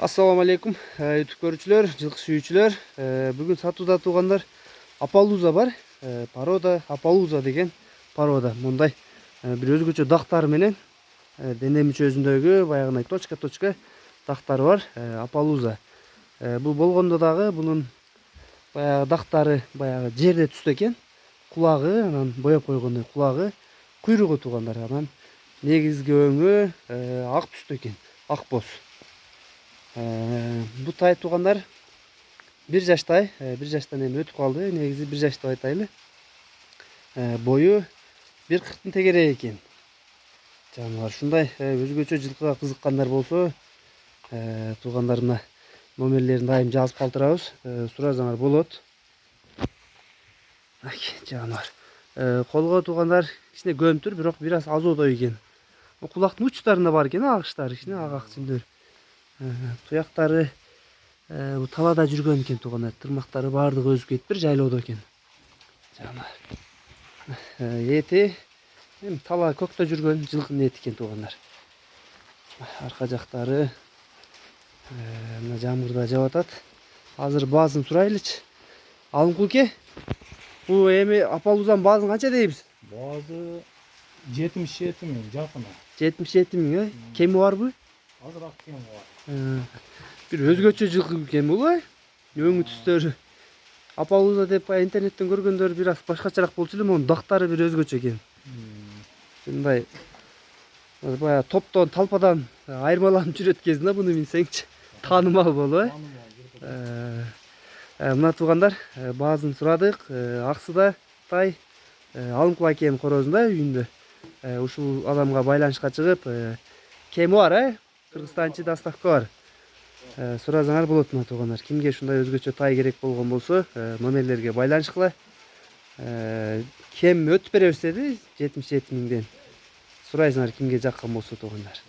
Assalamu alaikum YouTube көрүүчүлөр, жылкы сүйүүчүлөр. Бүгүн сатууда туугандар Апалуза бар. Порода Апалуза деген порода. Мындай бир өзгөчө дактары менен дене мүчөсүндөгү баягындай точка дактары бар. Апалуза. Бул болгондо дагы бунун баягы дактары баягы жерде түстү экен. Кулагы, анан боеп койгондой кулагы, куйругу туугандар. Анан негизги өңү ак түстү экен. Ак боз. Bu tay tuğanlar bir yaştay, bir yaştan emin ötüp kaldı. Negizde bir yaşta aytaylı. Boyu 1.40'ın tegere eken. Canlar şunday özgöçө жылкыга кызыккандар болсо, тугандарына номерлерин дайым жазып калтырабыз. Суразаңар болот. Жанар. Колго тугандар кичине көмтүр, бирок бир аз азодой экен. Кулактын учтарында бар экен агыштар, кичине ак акчындөр. Туяктары bu talada жүргөн экен туугандар. Тырмактары баардыгы өзүп кетиптир, жайлоодо экен. Жанар. Эти тала көктө жүргөн жылкынын эти экен туугандар. Арка жактары мына жамгырда жаап атат. Азыр баазын сурайлычы. Алымкул ке. Бул эми Апалузанын баазын канча дейбиз? Баазы 77 миң жакын. 77 миң, кеми барбы? Азыр ак кем бар. Bir özgöçө жылкы экен бул, өңү түстөрү. Апалуза деп интернеттен көргөндөр бир аз башкачараак болчу эле, монун дактары бир өзгөчө экен. Мындай баягы топтон, талпадан айырмаланып жүрөт кезинде буну минсеңчи, таанымал болуп, мына туугандар, баазын сурадык, Аксыда тай Алымкул акенин корозунда үйүндө. Ушул адамга байланышка чыгып, кеми бар, Кыргызстанчы доставка бар. Суразаңар болот мына туугандар. Кимге ушундай өзгөчө тай керек болгон болсо, номерлерге байланышкыла. Кем өтүп беребиз деди 77 миңден. Сурайсыңар кимге жаккан болсо туугандар.